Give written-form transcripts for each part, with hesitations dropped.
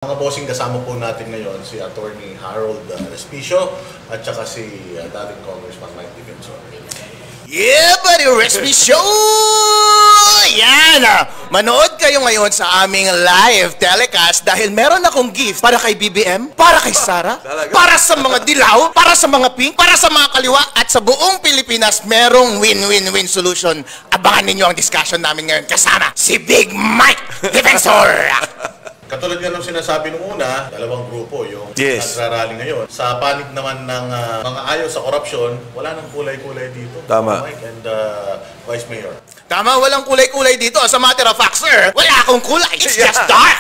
Mga bossing, kasama po natin ngayon si Attorney Harold Respicio at saka si dating Congressman Mike Defensor. Yeah, buddy, Respicio! Yan! Manood kayo ngayon sa aming live telecast dahil meron akong gift para kay BBM, para kay Sara, para sa mga dilaw, para sa mga pink, para sa mga kaliwa, at sa buong Pilipinas merong win-win-win solution. Abangan ninyo ang discussion namin ngayon kasama si Big Mike Defensor! Katulad nga nung sinasabi nung una, dalawang grupo yung nagrarally ngayon. Sa panig naman ng mga ayaw sa korupsyon, wala nang kulay-kulay dito. Tama. Mike and Vice Mayor. Tama, walang kulay-kulay dito. As a matter of fact, sir, wala akong kulay. It's just dark.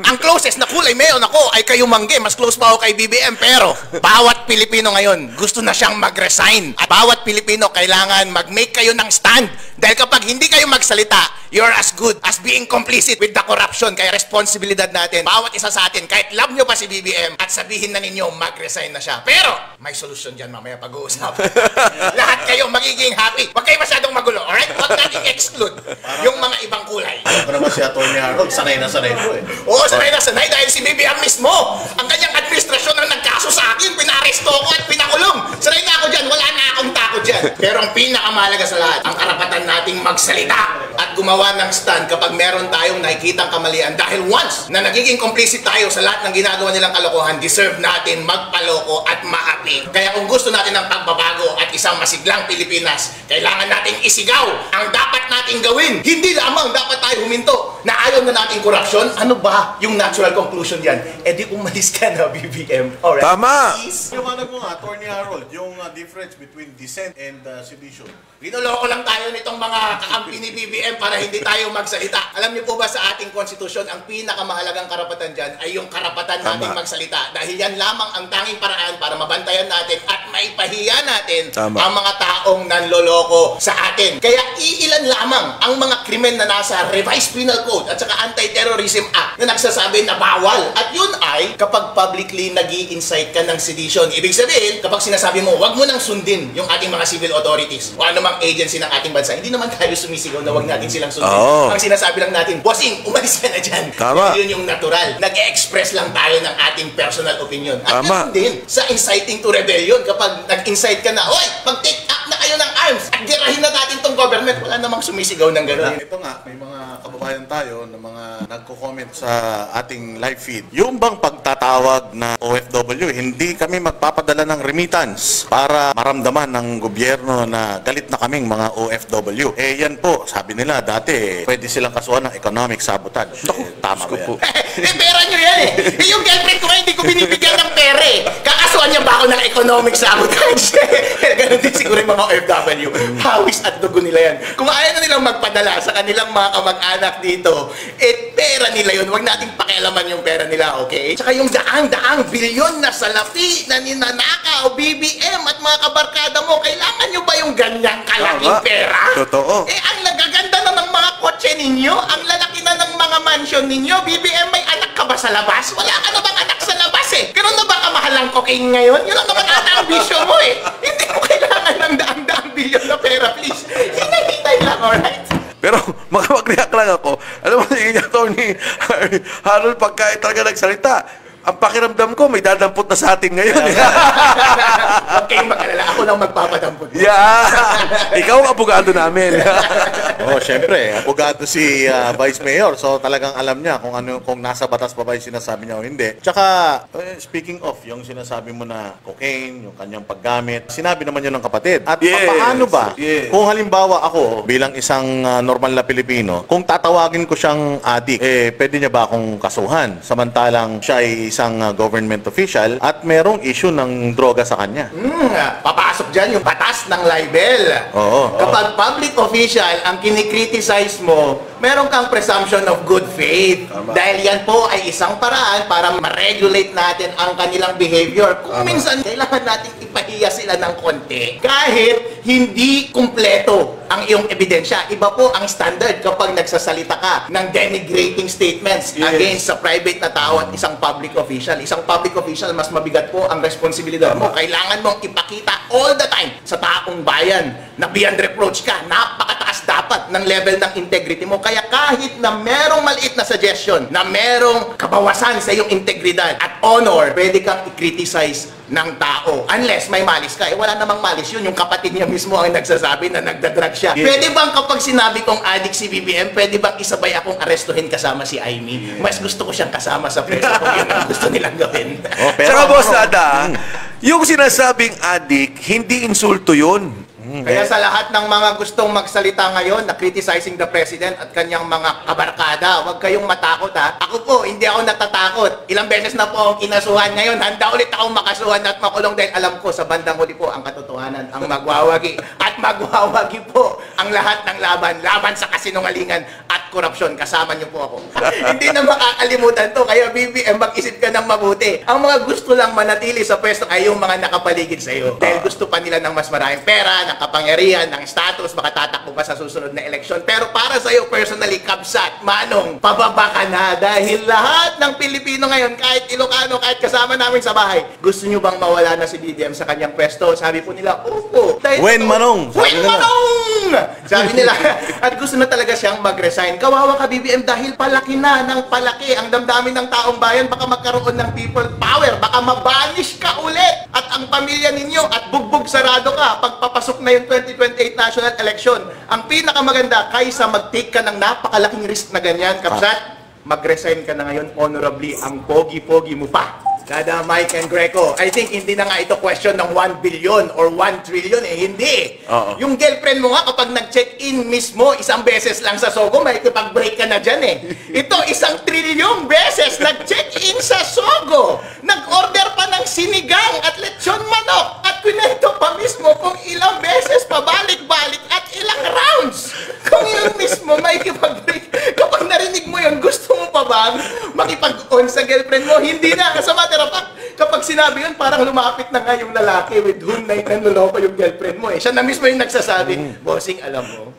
Ang closest na kulay meron ako ay kayo mangge. Mas close pa ako kay BBM. Pero bawat Pilipino ngayon gusto na siyang mag-resign. At bawat Pilipino kailangan mag-make kayo ng stand. Dahil kapag hindi kayo magsalita, you're as good as being complicit with the corruption. Kaya responsibilidad natin, bawat isa sa atin, kahit love nyo pa si BBM, at sabihin na ninyo, mag-resign na siya. Pero may solusyon dyan, mamaya pag-uusap. Lahat kayo magiging happy. Huwag kayo masyadong magulo, alright? Huwag natin exclude yung mga ibang kulay. Ako naman si Atty. Harold, sanay na sanay po eh. Oo, sanay na sanay dahil si BBM mismo, ang kanyang administrasyon ang nagkaso sa akin, pinaresto ko at pinakulong. Sanay na ako dyan, wala na akong takot dyan. Pero ang pinakamahalaga sa lahat, ang karapatan nating magsalita at gumawa ng stand kapag meron tayong nakikitang kamalian. Dahil once na nagiging complicit tayo sa lahat ng ginagawa nilang kalokohan, deserve natin magpaloko at maapi. Kaya kung gusto natin ng pagbabago at isang masiglang Pilipinas, kailangan nating isigaw ang dapat nating gawin. Hindi lamang dapat tayo huminto na ayaw na nating korupsyon. Ano ba yung natural conclusion yan? E di umalis ka na, BBM. Alright? Tama! Liwanag mo nga, Atty. Harold, yung difference between dissent and sedition. Rinuloko lang tayo nitong mga kakampi ni BBM para hindi tayo magsalita. Alam niyo po ba sa ating konstitusyon, ang pinakamahalagang karapatan dyan ay yung karapatan nating magsalita. Dahil yan lamang ang tanging paraan para mabantayan natin at maipahiya natin ang mga taong nanloloko sa atin. Kaya iilan lamang ang mga krimen na nasa Revised Penal Code at saka Anti-Terrorism Act na nagsasabi na bawal. At yun ay kapag publicly nag-i-incite ka ng sedition. Ibig sabihin, kapag sinasabi mo, wag mo nang sundin yung ating mga civil authorities o anumang agency ng ating bansa. Hindi naman tayo sumisigaw na wag natin silang sundin. Ang sinasabi lang natin, bossing, umalis ka na dyan. Tama. Yun yung natural. Nag-e-express lang tayo ng ating personal opinion. At ganun din sa inciting to rebellion. Kapag nag-incite ka na, oy, mag-take up na kayo ng arms at girahin na natin tong government, wala namang sumisigaw ng gano'n. Ito nga, may mga kababayan tayo na mga nagko-comment sa ating live feed. Yung bang pagtatawag na OFW, hindi kami magpapadala ng remittance para maramdaman ng gobyerno na galit na kaming mga OFW. Eh yan po, sabi nila dati, pwede silang kasuhan ng economic sabotage. Tama ba yan? Pera nyo yan eh. Yung girlfriend ko hindi ko binibigyan ng pera eh. Kakasuhan niya ba ako ng economic sabotage? Ganon din siguro yung mga OFW. Hawis at dugo nila yan. Kung ayaw na nilang magpadala sa kanilang mga kamag-anak dito, pera nila yun. Huwag nating pakialaman yung pera nila, okay? Tsaka yung daang-daang bilyon na salapi na ninanakaw, BBM at mga kabarkada mo, kailangan nyo ba yung ganyang kalaking pera? Totoo. Ang nagaganda na ng mga kotse ninyo, ang lalaki na ng mga mansion ninyo, BBM, may anak ka ba sa labas? Wala ka na bang anak sa labas eh? Ganun na ba kamahal ang cocaine ngayon? Yun lang naman ata ang bisyo mo eh. Hindi mo kailangan ng daang-daang bilyon na pera, please. Hinahintay lang, alright? Pero makapag-react lang ako. Alam mo, yung Atty. Harold, pagka talaga nagsalita, ang pakiramdam ko, may dadampot na sa atin ngayon. Huwag kayong mag-alala. Ako lang magpapadampot. Ikaw ang abogado namin. Syempre, abogado si Vice Mayor. So talagang alam niya kung nasa batas pa ba yung sinasabi niya o hindi. Tsaka, speaking of, yung sinasabi mo na cocaine, yung kanyang paggamit, sinabi naman yun ng kapatid. At paano ba, kung halimbawa ako, bilang isang normal na Pilipino, kung tatawagin ko siyang addict, pwede niya ba akong kasuhan? Samantalang siya ay isang government official at merong issue ng droga sa kanya. Papasok dyan yung batas ng libel. Kapag public official ang kinikriticize mo, meron kang presumption of good faith. Dahil yan po ay isang paraan para ma-regulate natin ang kanilang behavior. Kung minsan kailangan nating ipahiya sila ng konti, kahit hindi kumpleto ang iyong ebidensya. Iba po ang standard kapag nagsasalita ka ng denigrating statements against sa private na tao at isang public official. Isang public official, mas mabigat po ang responsibilidad mo. Kailangan mong ipakita all the time sa taong bayan na beyond reproach ka. Napakataas dapat ng level ng integrity mo. Kaya kahit na merong maliit na suggestion, na merong kabawasan sa iyong integridad at honor, pwede kang i-criticize ng tao. Unless may malis ka. Eh, wala namang malis yun. Yung kapatid niya mismo ang nagsasabi na nagdadrag siya. Yeah. Pwede bang kapag sinabi kong addict si BBM, pwede bang isabay akong arestuhin kasama si Aimee? Mas gusto ko siyang kasama sa preso kung yun ang gusto nilang gawin. Oh, pero Saka boss ano, Nada, yung sinasabing addict, hindi insulto yun. Kaya sa lahat ng mga gustong magsalita ngayon na criticizing the president at kanyang mga kabarkada, huwag kayong matakot ha. Ako po, hindi ako natatakot. Ilang beses na po akong kinasuhan ngayon. Handa ulit akong makasuhan at makulong dahil alam ko sa bandang huli po ang katotohanan ang magwawagi. At magwawagi po ang lahat ng laban. Laban sa kasinungalingan at korupsyon. Kasama niyo po ako. Hindi na makakalimutan to. Kaya BBM, mag-isip ka ng mabuti. Ang mga gusto lang manatili sa pwesto ay yung mga nakapaligid sa iyo. Dahil gusto pa nila ng mas maraming pera, ng kapangyarihan, ng status, makatatakbo pa sa susunod na eleksyon. Pero para sa iyo personally, Kabsat, Manong, pababa ka na dahil lahat ng Pilipino ngayon, kahit Ilocano, kahit kasama namin sa bahay, gusto nyo bang mawala na si BBM sa kanyang pwesto? Sabi po nila, opo. Dahil When Manong? When Manong! Sabi nila, at gusto na talaga siyang mag-resign. Kawawa ka BBM dahil palaki na ng palaki ang damdamin ng taong bayan, baka magkaroon ng people power, baka mabanish ka ulit at ang pamilya ninyo at bugbog sarado ka pagpapasok na yung 2028 national election. Ang pinakamaganda, kaysa mag-take ka ng napakalaking risk na ganyan, Kabsat, mag-resign ka na ngayon honorably. Ang pogi-pogi mo pa. Kada Mike and Greco, I think hindi na nga ito question ng 1 billion or 1 trillion eh, hindi. Yung girlfriend mo nga kapag nag-check-in mismo, isang beses lang sa Sogo, may kapag-break ka na dyan eh. Ito, 1 trilyong beses nag-check-in sa Sogo. Nag-order pa ng sinigang at lechon manok at kwento pa mismo kung ilang beses pabalik-balik at ilang rounds. Kung yun mismo, may kapag-break. Kapag narinig mo yun, gusto mo pa bang makipag-on sa girlfriend mo? Hindi na, kasama kapag sinabi yun, parang lumapit na nga yung lalaki with whom na nanloloko yung girlfriend mo eh. Siya na mismo yung nagsasabi, Bossing, alam mo,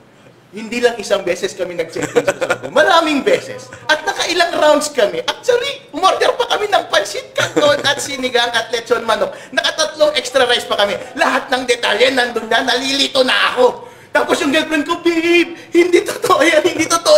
hindi lang isang beses kami nag-check-in sa Sogo. Maraming beses. At nakailang rounds kami. Actually, umorder pa kami ng pansit canton at sinigang at lechon manok. Nakatatlong extra rice pa kami. Lahat ng detalye nandun na, nalilito na ako. Tapos yung girlfriend ko, babe, hindi totoo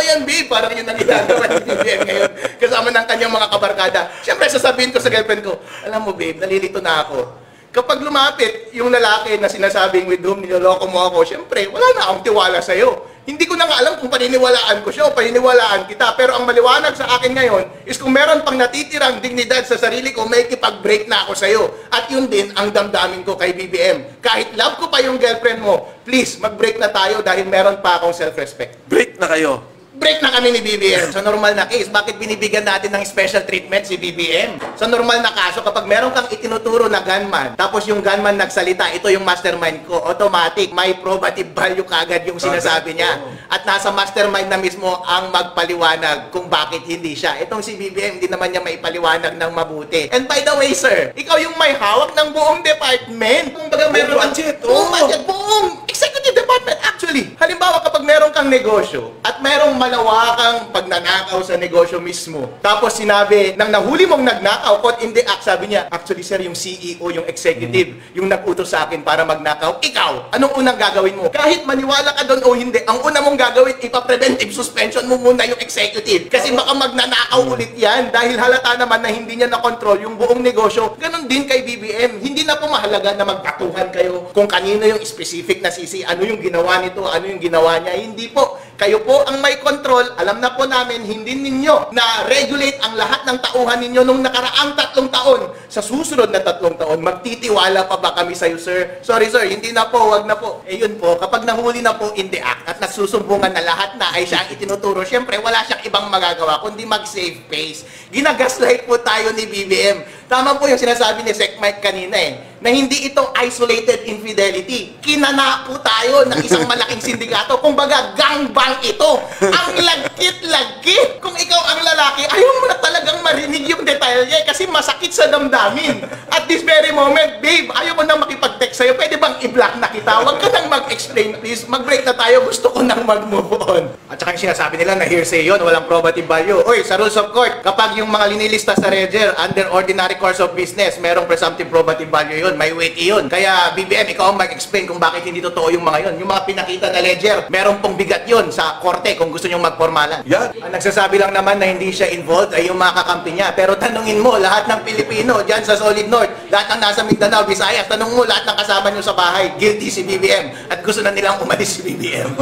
yan, babe. Parang yun ang ginagawa ni BBM ngayon. Kasama ng kanyang mga kabarkada. Siyempre, sasabihin ko sa girlfriend ko, alam mo, babe, nalilito na ako. Kapag lumapit yung lalaki na sinasabing with whom niloloko mo ako, siyempre, wala na akong tiwala sa'yo. Hindi ko na nga alam kung paniniwalaan ko siya o paniniwalaan kita. Pero ang maliwanag sa akin ngayon is kung meron pang natitirang dignidad sa sarili ko, may kipag-break na ako sa'yo. At yun din ang damdamin ko kay BBM. Kahit love ko pa yung girlfriend mo, please, mag-break na tayo dahil meron pa akong self-respect. Break na kayo. Break na kami ni BBM. Sa normal na case, bakit binibigyan natin ng special treatment si BBM? Sa normal na kaso, kapag meron kang itinuturo na gunman, tapos yung gunman nagsalita, ito yung mastermind ko, automatic, may probative value kagad yung sinasabi niya. At nasa mastermind na mismo ang magpaliwanag kung bakit hindi siya. Itong si BBM, hindi naman niya maipaliwanag ng mabuti. And by the way, sir, ikaw yung may hawak ng buong department. Kung baga meron budget, buong budget, buong executive department actually. Halimbawa, kapag meron kang negosyo at merong malawakang pagnanakaw sa negosyo mismo. Tapos sinabi, nang nahuli mong nagnakaw, caught in the act, sabi niya, actually sir, yung CEO, yung executive, yung nag-utos sa akin para magnakaw, ikaw, anong unang gagawin mo? Kahit maniwala ka doon o hindi, ang una mong gagawin, ipa-preventive suspension mo muna yung executive. Kasi baka magnanakaw ulit yan dahil halata naman na hindi niya na-control yung buong negosyo. Ganon din kay BBM. Hindi na po mahalaga na magkatuhan kayo kung kanino yung specific na sisi, ano yung ginawa nito, ano yung ginawa niya. Hindi po. Kayo po ang may control. Alam na po namin, hindi ninyo na-regulate ang lahat ng tauhan ninyo nung nakaraang 3 taon. Sa susunod na 3 taon, magtitiwala pa ba kami sa'yo, sir? Sorry, sir, hindi na po, wag na po. Eh yun po, kapag nahuli na po in the act at nagsusumbungan na lahat na ay siya ang itinuturo, syempre wala siyang ibang magagawa kundi mag-save face. Ginagaslight po tayo ni BBM. Tama po yung sinasabi ni Sec Mike kanina na hindi ito isolated infidelity. Kinana po tayo ng isang malaking sindikato. Kumbaga, gangbang ito. Ang lagkit-lagkit. Kung ikaw ang lalaki, ayaw mo na talagang marinig yung detalye LJ kasi masakit sa damdamin. At this very moment, babe, ayaw ko nang makipag-text sa'yo. Pwede bang i-block na kita? Huwag ka nang mag-explain, please. Mag-break na tayo. Gusto ko nang mag-move on. At saka yung sinasabi nila na hearsay yun, walang probative value. Oy, sa rules of court, kapag yung mga linilista sa Ledger under ordinary course of business, merong presumptive probative value yun. May weight yun. Kaya BBM, ikaw ang mag-explain kung bakit hindi totoo yung mga yun. Yung mga pinakita na Ledger, meron pong bigat yun sa korte kung gusto nyong magpormalan. Yan. Ang nagsasabi lang naman na hindi siya involved ay yung mga kakampi niya. Pero tanungin mo, lahat ng Pilipino dyan sa Solid North, lahat ng nasa Mindanao, Visayas, tanong mo lahat ng kasama nyo sa bahay, guilty si BBM. At gusto na nilang umalis si BBM.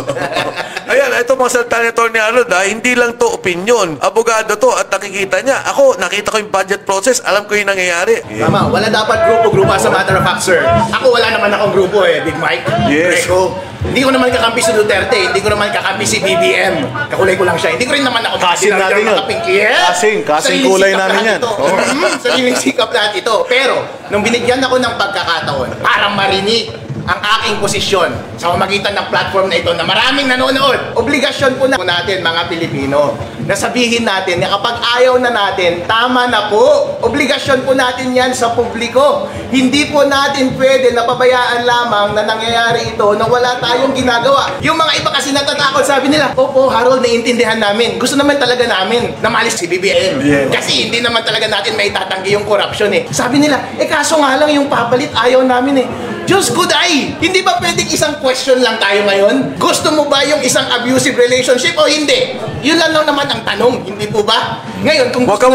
Ayan, ito mga salita ni Atty. Harold, hindi lang to opinion. Abogado to at nakikita niya. Ako, nakita ko yung budget process, alam ko yung nangyayari. Tama, wala dapat grupo-grupo as a matter of fact, sir. Ako wala naman akong grupo Big Mike. Yes. Greco. Hindi ko naman kakampi si Duterte, hindi ko naman kakampi si BBM. Kakulay ko lang siya. Hindi ko rin naman ako Kasing natin yun. Kasing Sariling kulay sikap namin lahat yan. ito. Sariling sikap lahat ito. Pero, nung binigyan ako ng pagkakataon para marinig ang aking posisyon sa pamamagitan ng platform na ito na maraming nanonood, obligasyon po natin mga Pilipino na sabihin natin na kapag ayaw na natin, tama na po. Obligasyon po natin yan sa publiko. Hindi po natin pwede na pabayaan lamang na nangyayari ito na wala tayong ginagawa. Yung mga iba kasi natatakot, sabi nila, opo Harold, naiintindihan namin. Gusto naman talaga namin na malis si BBM. Yeah. Kasi hindi naman talaga natin may tatanggi yung corruption Sabi nila, kaso nga lang yung papalit ayaw namin Diyos ko day! Hindi ba pwedeng isang question lang tayo ngayon? Gusto mo ba yung isang abusive relationship o hindi? Yun lang naman ang tanong, hindi po ba? Ngayon, kung Huwag ka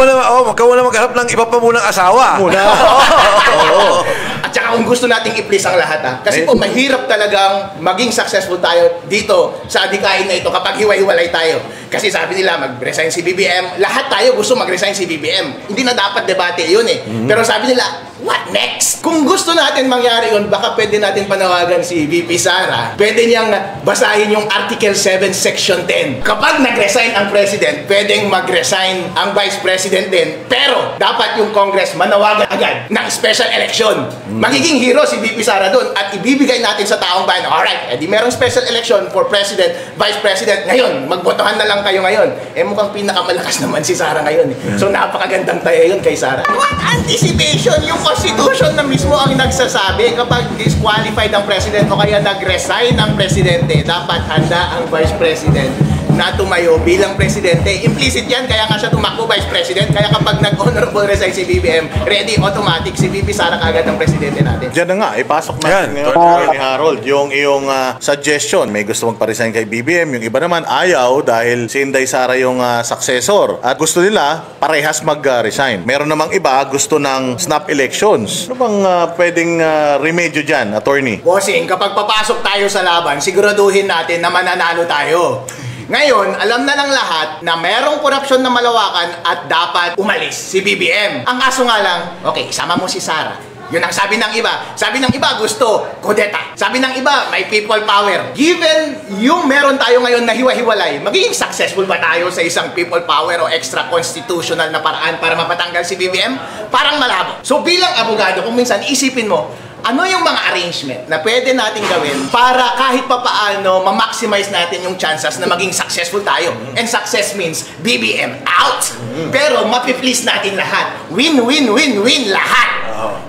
muna maghanap ng iba pa munang asawa. Oo. At saka kung gusto nating i-please ang lahat Kasi po mahirap talagang maging successful tayo dito sa adikain na ito kapag hiwa-hiwalay tayo. Kasi sabi nila mag-resign si BBM. Lahat tayo gusto mag-resign si BBM. Hindi na dapat debate yun Pero sabi nila, what next? Kung gusto natin mangyari yun, baka pwede natin panawagan si VP Sara. Pwede niyang basahin yung Article 7, Section 10. Kapag nag-resign ang President, pwedeng mag-resign ang Vice President din. Pero dapat yung Congress manawagan agad ng special election. Magiging hero si VP Sara doon at ibibigay natin sa taong bayan. Alright, edi merong special election for President, Vice President. Ngayon, magbotohan na lang kayo ngayon. Mukhang pinakamalakas naman si Sara ngayon So napakagandang tayo yun kay Sara. What anticipation? Yung Constitution na mismo ang nagsasabi kapag disqualified ang President o kaya nag-resign ang Presidente, dapat handa ang Vice President na tumayo bilang Presidente. Implicit yan, kaya nga siya tumakbo Vice President. Kaya kapag nag-honorable resign si BBM, ready, automatic, si VP Sara kagad ang Presidente natin. Diyan na nga, ipasok natin Yan. ngayon ni Harold yung iyong suggestion. May gusto magpa-resign kay BBM, yung iba naman ayaw dahil si Inday Sara yung successor. At gusto nila parehas mag-resign. Meron namang iba gusto ng snap elections. Ano bang pwedeng remedyo dyan, attorney? Bossing, kapag papasok tayo sa laban, siguraduhin natin na mananalo tayo. Ngayon, alam na ng lahat na merong korupsyon na malawakan at dapat umalis si BBM. Ang kaso nga lang, okay, isama mo si Sara. Yun ang sabi ng iba. Sabi ng iba, gusto, kudeta. Sabi ng iba, may people power. Given yung meron tayo ngayon na hiwa-hiwalay, magiging successful ba tayo sa isang people power o extra constitutional na paraan para mapatanggal si BBM? Parang malabo. So bilang abogado, kung minsan isipin mo, ano yung mga arrangement na pwede natin gawin para kahit papaano ma-maximize natin yung chances na maging successful tayo? And success means BBM out. Pero mapi-please natin lahat. Win, win, win, win lahat.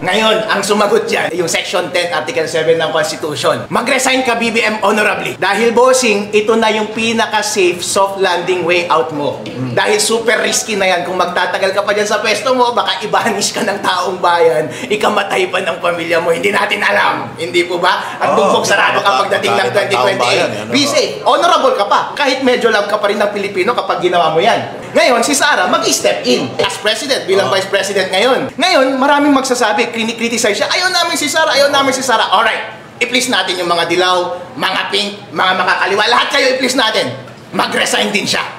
Ngayon, ang sumagot dyan, yung Section 10, Article 7 ng Constitution. Mag-resign ka BBM honorably. Dahil bossing, ito na yung pinaka-safe soft landing way out mo. Dahil super risky na yan. Kung magtatagal ka pa dyan sa pwesto mo, baka ibanish ka ng taong bayan, ikamatay pa ng pamilya mo. Hindi natin alam. Hindi po ba? At bugbog sarado ka pagdating ng 2028. Be safe. Honorable ka pa. Kahit medyo love ka pa rin ng Pilipino kapag ginawa mo yan. Ngayon, si Sara mag-step in as president, bilang vice president ngayon. Ngayon, maraming magsasabi, criticize siya, ayaw namin si Sara, ayaw namin si Sara. Alright, i-please natin yung mga dilaw, mga pink, mga makakaliwa. Lahat kayo i-please natin. Mag-resign din siya.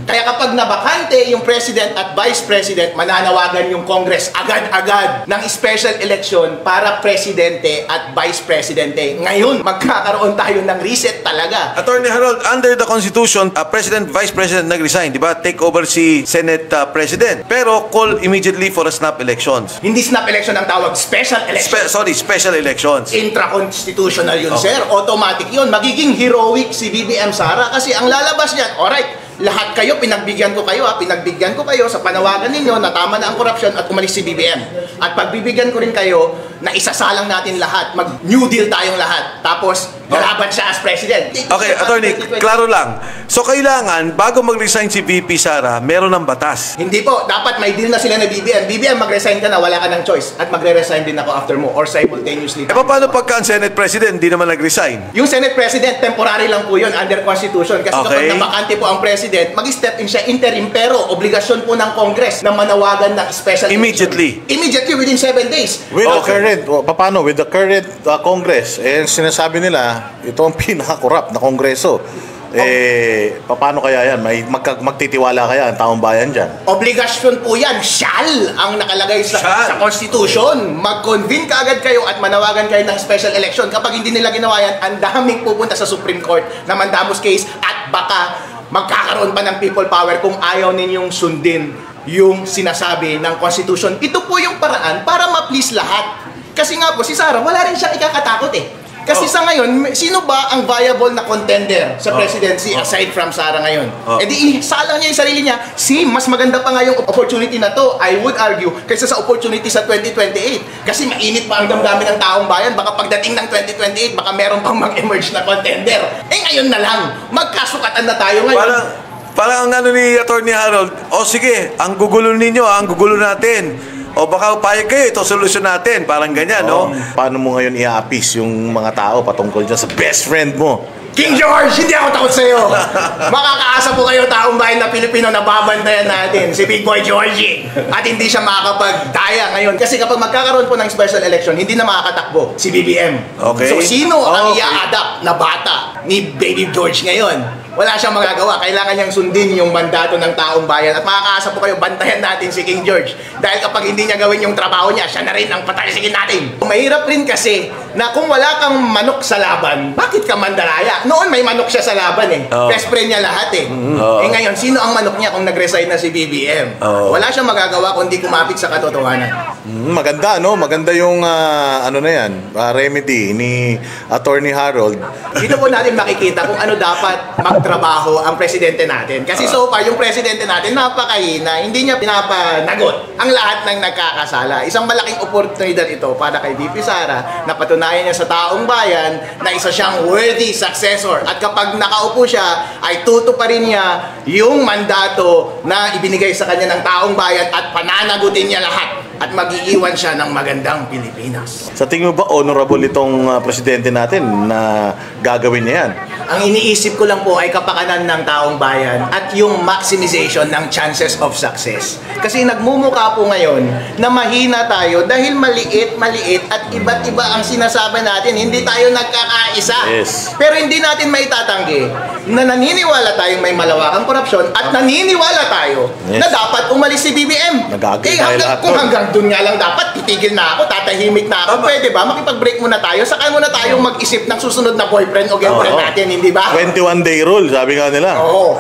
Kaya kapag nabakante yung president at vice president, mananawagan yung Congress agad-agad ng special election para presidente at vice presidente. Ngayon, magkakaroon tayo ng reset talaga. Attorney Harold, under the Constitution, President, Vice President nag-resign, di ba? Take over si Senate President. Pero call immediately for a snap elections. Hindi snap election ang tawag, special election. Special elections. Intra-constitutional yun, sir. Automatic yun. Magiging heroic si BBM Sara kasi ang lalabas niyan, alright, Lahat kayo, pinagbigyan ko kayo pinagbigyan ko kayo sa panawagan ninyo na tama na ang korupsyon at umalis si BBM. At pagbibigyan ko rin kayo na isasalang natin lahat, mag-New Deal tayong lahat. Tapos, lalaban siya as president. Okay, attorney, klaro lang. So, kailangan, bago mag-resign si VP Sara, meron ng batas. Hindi po, dapat may deal na sila na BBM. BBM, mag-resign ka na, wala ka ng choice. At magre-resign din ako after mo or simultaneously. Paano pagka ang Senate President, hindi naman nag-resign? Yung Senate President, temporary lang po yun under Constitution. Kasi Okay. kapag nabakante po ang President, mag-step in siya interim. Pero obligasyon po ng Congress na manawagan ng special Immediately. election. Immediately, within 7 days. With the current, paano? With the current Congress, sinasabi nila, ito ang pinaka-corrupt na Kongreso. Paano kaya yan? Magtitiwala kaya ang taong bayan dyan? Obligasyon po yan. Shall ang nakalagay sa Constitution. Mag-convene ka agad kayo at manawagan kayo ng special election. Kapag hindi nila ginawa yan, ang daming pupunta sa Supreme Court na mandamus case at baka magkakaroon pa ng people power kung ayaw ninyong sundin yung sinasabi ng Constitution. Ito po yung paraan para ma-please lahat. Kasi nga po, si Sara, wala rin siyang ikakatakot Kasi sa ngayon, sino ba ang viable na contender sa presidency aside from Sara ngayon? Di isalang niya yung sarili niya. Mas maganda pa nga yung opportunity na to, I would argue, kaysa sa opportunity sa 2028. Kasi mainit pa ang damdamin ng taong bayan. Baka pagdating ng 2028, baka meron pang mag-emerge na contender. Ngayon na lang, magkasukatan na tayo ngayon. Parang ang ano ni Attorney Harold, sige, ang gugulo ninyo, ang gugulo natin. O baka payag kayo, ito solusyon natin. Parang ganyan, no? Paano mo ngayon i-appease yung mga tao patungkol dyan sa best friend mo? King George, hindi ako takot sa'yo. Makakaasa po kayo taong bayan na Pilipino na babantayan natin, si Big Boy Georgie. At hindi siya makakapagdaya ngayon. Kasi kapag magkakaroon po ng special election, hindi na makakatakbo si BBM. Okay. So sino ang i-adapt na bata ni Baby George ngayon? Wala siyang magagawa. Kailangan niyang sundin yung mandato ng taong bayan. At makakaasa po kayo, bantayan natin si King George. Dahil kapag hindi niya gawin yung trabaho niya, siya na rin ang patalsikin natin. Mahirap rin kasi na kung wala kang manok sa laban, bakit ka mandalaya? Noon may manok siya sa laban Best friend niya lahat ngayon, sino ang manok niya kung nag-resign na si BBM? Wala siyang magagawa kundi kumapit sa katotohanan. Maganda, no? Maganda yung ano na yan, remedy ni Attorney Harold. Dito po natin makikita kung ano dapat magtrabaho ang presidente natin. Kasi so far, yung presidente natin napakahina, hindi niya pinapanagot ang lahat ng nagkakasala. Isang malaking oportunidad ito para kay VP Sara na patunayan niya sa taong bayan na isa siyang worthy successor. At kapag nakaupo siya, ay tutuparin niya yung mandato na ibinigay sa kanya ng taong bayan at pananagutin niya lahat. At mag-iiwan siya ng magandang Pilipinas. Sa tingin mo ba honorable itong presidente natin na gagawin niya yan? Ang iniisip ko lang po ay kapakanan ng taong bayan at yung maximization ng chances of success. Kasi nagmumukha po ngayon na mahina tayo dahil maliit at iba't iba ang sinasabi natin. Hindi tayo nagkakaisa. Yes. Pero hindi natin maitatanggi na naniniwala tayong may malawakang korupsyon at naniniwala tayo na dapat umalis si BBM. Nag-agree tayo lahat kung hanggang doon nga lang dapat, titigil na ako, tatahimik na ako. Pwede ba? Makipag-break muna tayo. Saka muna tayong mag-isip ng susunod na boyfriend o girlfriend natin, hindi ba? 21-day rule, sabi nga nila. Oo.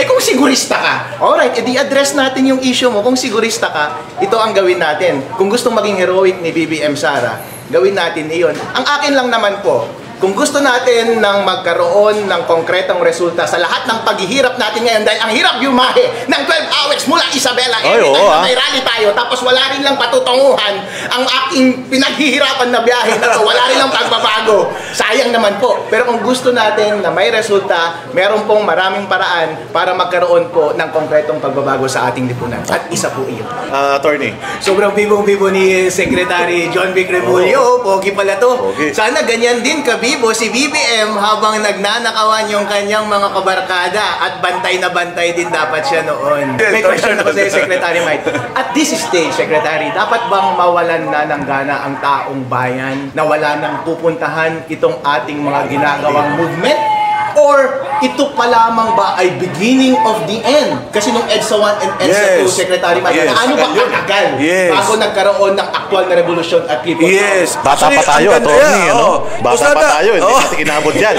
Kung sigurista ka, alright, edi address natin yung issue mo. Kung sigurista ka, ito ang gawin natin. Kung gusto maging heroic ni BBM Sara, gawin natin iyon. Ang akin lang naman po, kung gusto natin ng magkaroon ng konkretong resulta sa lahat ng paghihirap natin ngayon, dahil ang hirap yumahe ng 12 hours mula Isabela, anytime na may rally tayo, tapos wala rin lang patutunguhan ang aking pinaghihirapan na biyahe na to, wala rin lang pagbabago. Sayang naman po. Pero kung gusto natin na may resulta, meron pong maraming paraan para magkaroon po ng konkretong pagbabago sa ating lipunan. At isa po iyon. Attorney. Sobrang bibong-bibo ni Secretary John Vic Remulla. Pogi pala to. Pogi. Sana ganyan din kabibo si BBM habang nagnanakawan yung kanyang mga kabarkada at bantay na bantay din dapat siya noon. May question ako sa Secretary Mike. At this stage, Secretary, dapat bang mawalan na ng gana ang taong bayan na wala nang pupuntahan itong ating mga ginagawang movement? Or ito pa lamang ba ay beginning of the end? Kasi nung EDSA 1 and EDSA 2, Secretary Mike, ano ba katagal bago nagkaroon ng aktual na revolusyon at people power? Bata pa tayo, attorney, ano? Bata pa tayo, hindi natin inabot yan.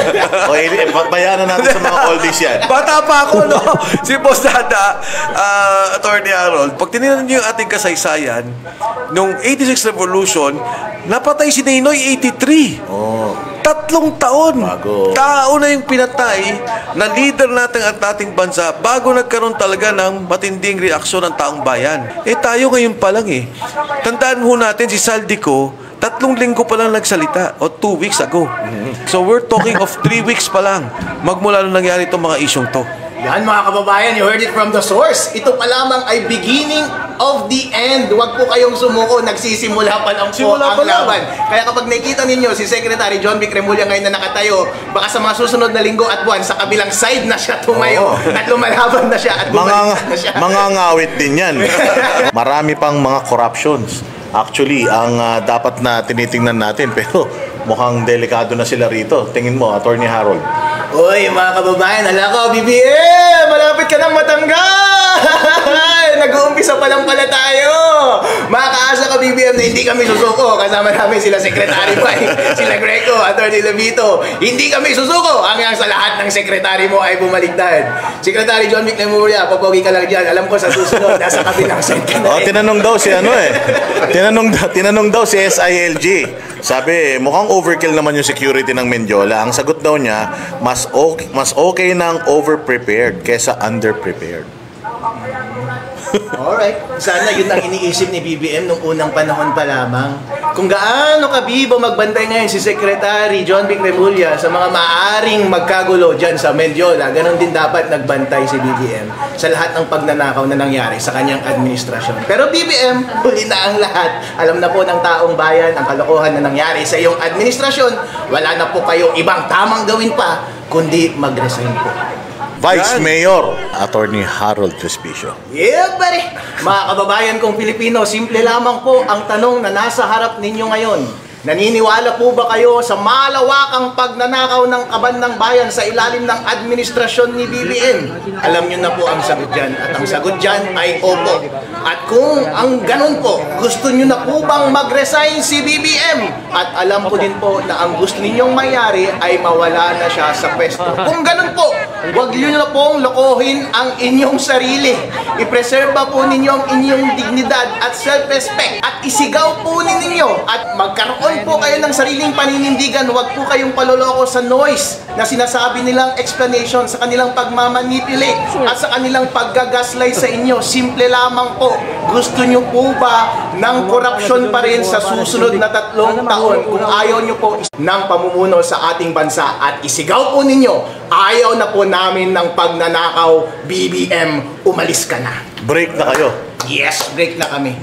Bayanan natin sa mga oldies yan. Bata pa ako, no? Si Boss Dada, Attorney Harold, pag tinignan niyo yung ating kasaysayan, nung 86 Revolution, napatay si Ninoy 83. 3 taon. Bago. Tao na yung pinatay na leader natin at ating bansa bago nagkaroon talaga ng matinding reaksyon ng taong bayan. Tayo ngayon pa lang Tandaan ho natin si Saldico, 3 linggo pa lang nagsalita o 2 weeks ago. So we're talking of 3 weeks pa lang magmula nung nangyari itong mga isyong to. Yan mga kababayan, you heard it from the source. Ito pa lamang ay beginning of the end. Huwag po kayong sumuko, nagsisimula pa lang po Simula ang pa lang. laban. Kaya kapag nakikita ninyo si Secretary John Vic Remulla ngayon na nakatayo, baka sa mga susunod na linggo at buwan, sa kabilang side na siya tumayo at lumalaban na siya at bumalik na siya. Mga ngawit din yan. Marami pang mga corruptions. Actually, ang dapat na tinitingnan natin, pero mukhang delikado na sila rito. Tingin mo, Attorney Harold. Uy, mga kababayan, hala ko, BBM! Malapit ka ng matanggal! Nag-uumpisa pa lang pala tayo! Makakaasa ka, BBM, na hindi kami susuko. Kasama namin sila Secretary Pai, sila Greco, Atty. Levito. Hindi kami susuko hanggang sa lahat ng secretary mo ay bumaligtad. Secretary John Vic Remulla, papogi ka lang dyan. Alam ko sa susunod, nasa kabilang side ka na. Tinanong daw si tinanong daw si SILG. Sabi, mukhang overkill naman yung security ng Mendiola. Ang sagot daw niya, mas okay nang overprepared kesa underprepared. Alright. Sana yun ang iniisip ni BBM nung unang panahon pa lamang. Kung gaano kabibo magbantay ngayon si Secretary John Vic Remulla sa mga maaring magkagulo dyan sa Mendiola, ganon din dapat nagbantay si BBM sa lahat ng pagnanakaw na nangyari sa kanyang administrasyon. Pero BBM, huli na ang lahat. Alam na po ng taong bayan ang kalokohan na nangyari sa iyong administrasyon. Wala na po kayo ibang tamang gawin pa, kundi mag-resign po. Vice Mayor, Attorney Harold Trespicio. Yeah, buddy! Mga kababayan kong Pilipino, simple lamang po ang tanong na nasa harap ninyo ngayon. Naniniwala po ba kayo sa malawakang pagnanakaw ng kaban ng bayan sa ilalim ng administrasyon ni BBM? Alam nyo na po ang sagot dyan. At ang sagot dyan ay opo. At kung ang ganun po, gusto nyo na po bang mag-resign si BBM? At alam ko din po na ang gusto ninyong mayari ay mawala na siya sa pwesto. Kung ganun po, huwag nyo na pong lokohin ang inyong sarili. I-preserve po ninyo ang inyong dignidad at self-respect. At isigaw po ninyo at magkaroon po kayo ng sariling paninindigan. Huwag po kayong paloloko sa noise na sinasabi nilang explanation sa kanilang pagmamanipulate at sa kanilang paggagaslight sa inyo. Simple lamang po. Gusto nyo po ba ng korupsyon pa rin sa susunod na 3 taon? Kung ayaw nyo po ng pamumuno sa ating bansa at isigaw po ninyo, ayaw na po namin ng pagnanakaw, BBM, umalis ka na. Break na kayo. Yes, break na kami.